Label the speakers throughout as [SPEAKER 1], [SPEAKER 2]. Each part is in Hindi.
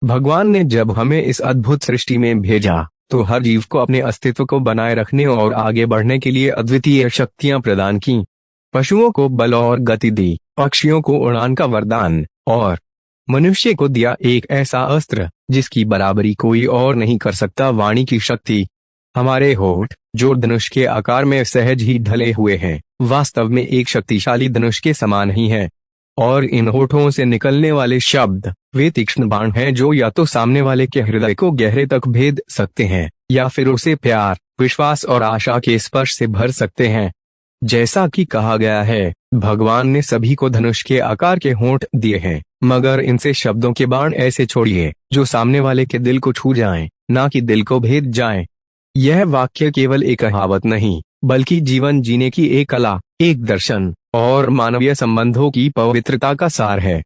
[SPEAKER 1] भगवान ने जब हमें इस अद्भुत सृष्टि में भेजा तो हर जीव को अपने अस्तित्व को बनाए रखने और आगे बढ़ने के लिए अद्वितीय शक्तियां प्रदान की। पशुओं को बल और गति दी, पक्षियों को उड़ान का वरदान, और मनुष्य को दिया एक ऐसा अस्त्र जिसकी बराबरी कोई और नहीं कर सकता, वाणी की शक्ति। हमारे होठ, जो धनुष के आकार में सहज ही ढले हुए हैं, वास्तव में एक शक्तिशाली धनुष के समान ही है। और इन होठों से निकलने वाले शब्द वे तीक्ष्ण बाण हैं जो या तो सामने वाले के हृदय को गहरे तक भेद सकते हैं या फिर उसे प्यार, विश्वास और आशा के स्पर्श से भर सकते हैं। जैसा कि कहा गया है, भगवान ने सभी को धनुष के आकार के होंठ दिए हैं, मगर इनसे शब्दों के बाण ऐसे छोड़िए जो सामने वाले के दिल को छू जाएं, ना कि दिल को भेद जाएं। यह वाक्य केवल एक कहावत नहीं, बल्कि जीवन जीने की एक कला, एक दर्शन और मानवीय संबंधों की पवित्रता का सार है।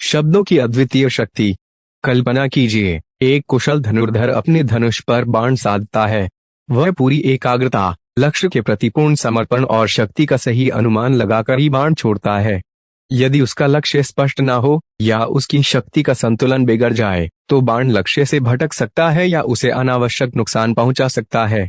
[SPEAKER 1] शब्दों की अद्वितीय शक्ति। कल्पना कीजिए, एक कुशल धनुर्धर अपने धनुष पर बाण साधता है। वह पूरी एकाग्रता, लक्ष्य के प्रति पूर्ण समर्पण और शक्ति का सही अनुमान लगाकर ही बाण छोड़ता है। यदि उसका लक्ष्य स्पष्ट ना हो या उसकी शक्ति का संतुलन बिगड़ जाए तो बाण लक्ष्य से भटक सकता है या उसे अनावश्यक नुकसान पहुंचा सकता है।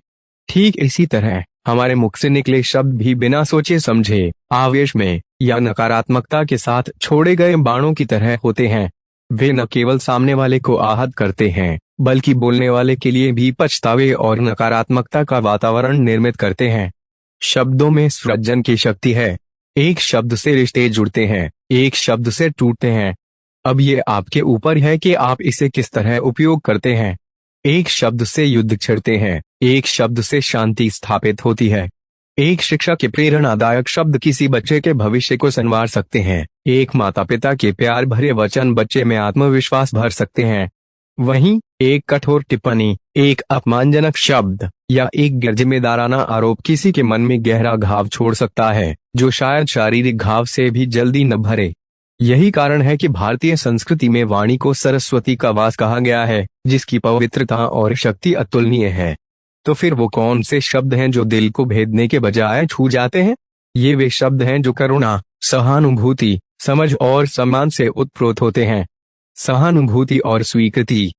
[SPEAKER 1] ठीक इसी तरह हमारे मुख से निकले शब्द भी बिना सोचे समझे, आवेश में या नकारात्मकता के साथ छोड़े गए बाणों की तरह होते हैं। वे न केवल सामने वाले को आहत करते हैं, बल्कि बोलने वाले के लिए भी पछतावे और नकारात्मकता का वातावरण निर्मित करते हैं। शब्दों में सृजन की शक्ति है। एक शब्द से रिश्ते जुड़ते हैं, एक शब्द से टूटते हैं। अब ये आपके ऊपर है कि आप इसे किस तरह उपयोग करते हैं। एक शब्द से युद्ध छिड़ते हैं, एक शब्द से शांति स्थापित होती है। एक शिक्षा के प्रेरणादायक शब्द किसी बच्चे के भविष्य को संवार सकते हैं। एक माता पिता के प्यार भरे वचन बच्चे में आत्मविश्वास भर सकते हैं। वहीं एक कठोर टिप्पणी, एक अपमानजनक शब्द या एक गैरजिम्मेदाराना आरोप किसी के मन में गहरा घाव छोड़ सकता है, जो शायद शारीरिक घाव से भी जल्दी न भरे। यही कारण है कि भारतीय संस्कृति में वाणी को सरस्वती का वास कहा गया है, जिसकी पवित्रता और शक्ति अतुलनीय है। तो फिर वो कौन से शब्द हैं जो दिल को भेदने के बजाय छू जाते हैं? ये वे शब्द हैं जो करुणा, सहानुभूति, समझ और सम्मान से उत्प्रोत होते हैं। सहानुभूति और स्वीकृति।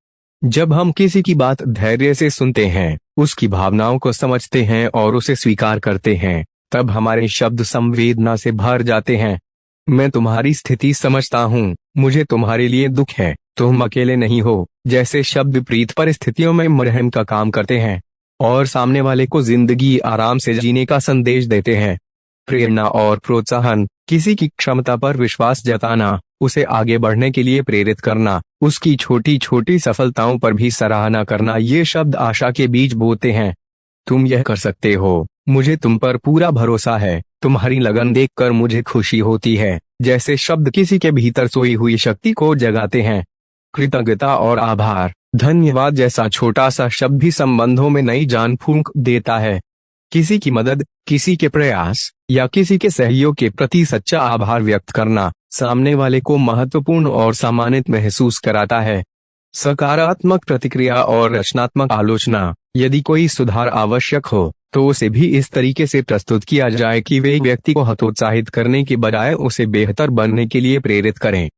[SPEAKER 1] जब हम किसी की बात धैर्य से सुनते हैं, उसकी भावनाओं को समझते हैं और उसे स्वीकार करते हैं, तब हमारे शब्द संवेदना से भर जाते हैं। मैं तुम्हारी स्थिति समझता हूँ, मुझे तुम्हारे लिए दुख है, तुम अकेले नहीं हो, जैसे शब्द विपरीत परिस्थितियों में मरहम का काम करते हैं और सामने वाले को जिंदगी आराम से जीने का संदेश देते हैं। प्रेरणा और प्रोत्साहन। किसी की क्षमता पर विश्वास जताना, उसे आगे बढ़ने के लिए प्रेरित करना, उसकी छोटी छोटी सफलताओं पर भी सराहना करना, ये शब्द आशा के बीज बोते हैं। तुम यह कर सकते हो, मुझे तुम पर पूरा भरोसा है, तुम्हारी लगन देखकर मुझे खुशी होती है, जैसे शब्द किसी के भीतर सोई हुई शक्ति को जगाते हैं। कृतज्ञता और आभार। धन्यवाद जैसा छोटा सा शब्द भी संबंधों में नई जान फूंक देता है। किसी की मदद, किसी के प्रयास या किसी के सहयोग के प्रति सच्चा आभार व्यक्त करना सामने वाले को महत्वपूर्ण और सम्मानित महसूस कराता है। सकारात्मक प्रतिक्रिया और रचनात्मक आलोचना। यदि कोई सुधार आवश्यक हो तो उसे भी इस तरीके से प्रस्तुत किया जाए कि वे व्यक्ति को हतोत्साहित करने के बजाय उसे बेहतर बनने के लिए प्रेरित करें।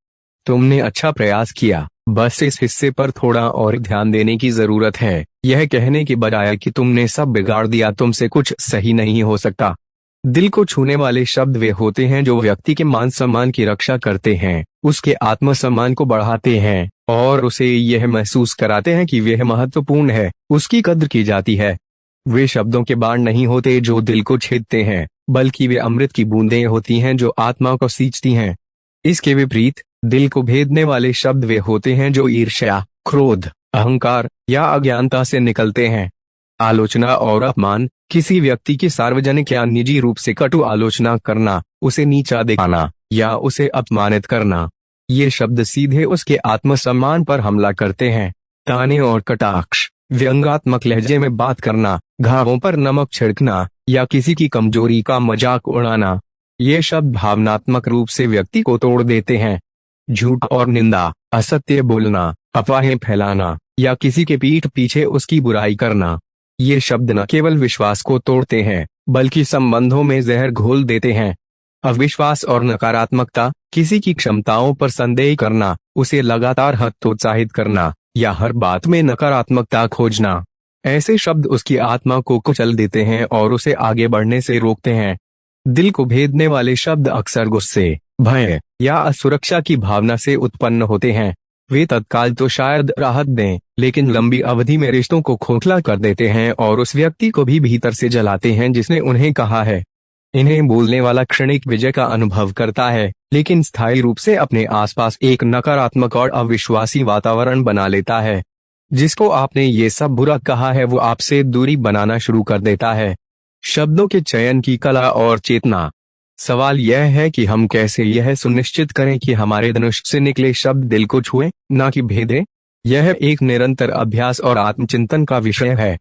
[SPEAKER 1] तुमने अच्छा प्रयास किया, बस इस हिस्से पर थोड़ा और ध्यान देने की जरूरत है। यह कहने के बजाय कि तुमने सब बिगाड़ दिया, तुमसे कुछ सही नहीं हो सकता। दिल को छूने वाले शब्द वे होते हैं जो व्यक्ति के मान सम्मान की रक्षा करते हैं, उसके आत्मसम्मान को बढ़ाते हैं और उसे यह महसूस कराते हैं कि वह महत्वपूर्ण है, उसकी कद्र की जाती है। वे शब्दों के बाण नहीं होते जो दिल को छेदते हैं, बल्कि वे अमृत की बूंदें होती हैं जो आत्मा को सींचती हैं। इसके विपरीत दिल को भेदने वाले शब्द वे होते हैं जो ईर्ष्या, क्रोध, अहंकार या अज्ञानता से निकलते हैं। आलोचना और अपमान। किसी व्यक्ति की सार्वजनिक या निजी रूप से कटु आलोचना करना, उसे नीचा दिखाना या उसे अपमानित करना, ये शब्द सीधे उसके आत्मसम्मान पर हमला करते हैं। ताने और कटाक्ष। व्यंग्यात्मक लहजे में बात करना, घावों पर नमक छिड़कना या किसी की कमजोरी का मजाक उड़ाना, ये शब्द भावनात्मक रूप से व्यक्ति को तोड़ देते हैं। झूठ और निंदा। असत्य बोलना, अफवाहें फैलाना या किसी के पीठ पीछे उसकी बुराई करना, ये शब्द न केवल विश्वास को तोड़ते हैं बल्कि संबंधों में जहर घोल देते हैं। अविश्वास और नकारात्मकता, किसी की क्षमताओं पर संदेह करना, उसे लगातार हतोत्साहित करना या हर बात में नकारात्मकता खोजना। ऐसे शब्द उसकी आत्मा को कुचल देते हैं और उसे आगे बढ़ने से रोकते हैं। दिल को भेदने वाले शब्द अक्सर गुस्से, भय या असुरक्षा की भावना से उत्पन्न होते हैं। वे तत्काल तो शायद राहत दें, लेकिन लंबी अवधि में रिश्तों को खोखला कर देते हैं और उस व्यक्ति को भी भीतर से जलाते हैं जिसने उन्हें कहा है। इन्हें बोलने वाला क्षणिक विजय का अनुभव करता है, लेकिन स्थायी रूप से अपने आसपास एक नकारात्मक और अविश्वासी वातावरण बना लेता है। जिसको आपने ये सब बुरा कहा है वो आपसे दूरी बनाना शुरू कर देता है। शब्दों के चयन की कला और चेतना। सवाल यह है कि हम कैसे यह सुनिश्चित करें कि हमारे धनुष से निकले शब्द दिल को छुएं, ना कि भेदें। यह एक निरंतर अभ्यास और आत्मचिंतन का विषय है।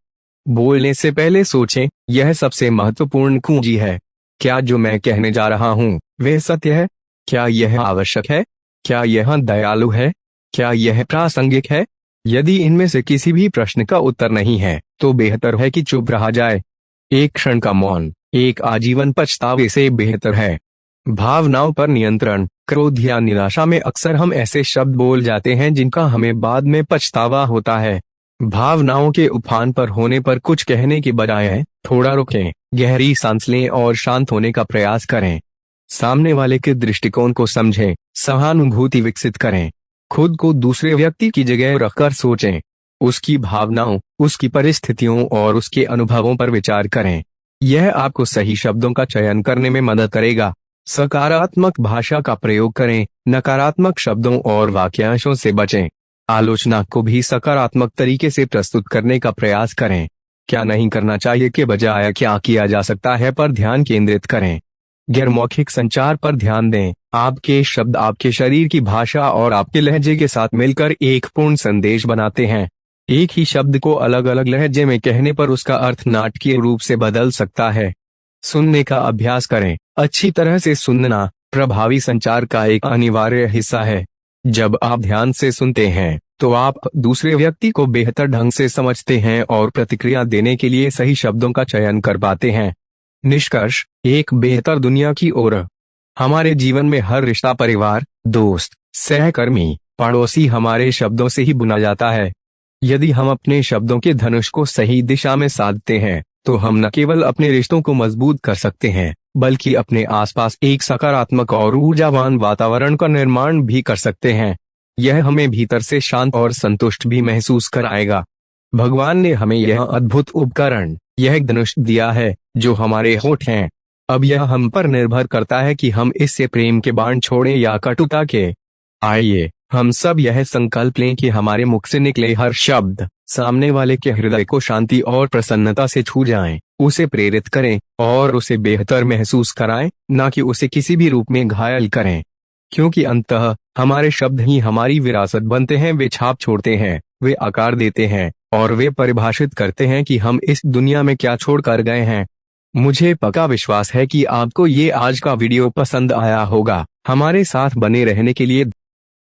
[SPEAKER 1] बोलने से पहले सोचें, यह सबसे महत्वपूर्ण कुंजी है। क्या जो मैं कहने जा रहा हूँ वह सत्य है? क्या यह आवश्यक है? क्या यह दयालु है? क्या यह प्रासंगिक है? यदि इनमें से किसी भी प्रश्न का उत्तर नहीं है तो बेहतर है कि चुप रहा जाए। एक क्षण का मौन एक आजीवन पछतावे से बेहतर है। भावनाओं पर नियंत्रण। क्रोध या निराशा में अक्सर हम ऐसे शब्द बोल जाते हैं जिनका हमें बाद में पछतावा होता है। भावनाओं के उफान पर होने पर कुछ कहने के बजाय थोड़ा रुकें, गहरी सांस लें और शांत होने का प्रयास करें। सामने वाले के दृष्टिकोण को समझें, सहानुभूति विकसित करें। खुद को दूसरे व्यक्ति की जगह रखकर सोचें। उसकी भावनाओं, उसकी परिस्थितियों और उसके अनुभवों पर विचार करें। यह आपको सही शब्दों का चयन करने में मदद करेगा। सकारात्मक भाषा का प्रयोग करें, नकारात्मक शब्दों और वाक्यांशों से बचें। आलोचना को भी सकारात्मक तरीके से प्रस्तुत करने का प्रयास करें। क्या नहीं करना चाहिए के बजाय क्या किया जा सकता है पर ध्यान केंद्रित करें। गैर-मौखिक संचार पर ध्यान दें। आपके शब्द आपके शरीर की भाषा और आपके लहजे के साथ मिलकर एक पूर्ण संदेश बनाते हैं। एक ही शब्द को अलग अलग लहजे में कहने पर उसका अर्थ नाटकीय रूप से बदल सकता है। सुनने का अभ्यास करें। अच्छी तरह से सुनना प्रभावी संचार का एक अनिवार्य हिस्सा है। जब आप ध्यान से सुनते हैं तो आप दूसरे व्यक्ति को बेहतर ढंग से समझते हैं और प्रतिक्रिया देने के लिए सही शब्दों का चयन कर पाते हैं। निष्कर्ष, एक बेहतर दुनिया की ओर। हमारे जीवन में हर रिश्ता परिवार, दोस्त, सहकर्मी, पड़ोसी हमारे शब्दों से ही बुना जाता है। यदि हम अपने शब्दों के धनुष को सही दिशा में साधते हैं तो हम न केवल अपने रिश्तों को मजबूत कर सकते हैं बल्कि अपने आसपास एक सकारात्मक और ऊर्जावान वातावरण का निर्माण भी कर सकते हैं। यह हमें भीतर से शांत और संतुष्ट भी महसूस कराएगा। भगवान ने हमें यह अद्भुत उपकरण, यह धनुष दिया है जो हमारे होठ हैं। अब यह हम पर निर्भर करता है कि हम इससे प्रेम के बाण छोड़ें या कटुता के। आइए हम सब यह संकल्प लें कि हमारे मुख से निकले हर शब्द सामने वाले के हृदय को शांति और प्रसन्नता से छू जाएं, उसे प्रेरित करें और उसे बेहतर महसूस कराएं, ना कि उसे किसी भी रूप में घायल करें। क्योंकि अंततः हमारे शब्द ही हमारी विरासत बनते हैं। वे छाप छोड़ते हैं, वे आकार देते हैं और वे परिभाषित करते हैं कि हम इस दुनिया में क्या छोड़ कर गए हैं। मुझे पक्का विश्वास है कि आपको ये आज का वीडियो पसंद आया होगा। हमारे साथ बने रहने के लिए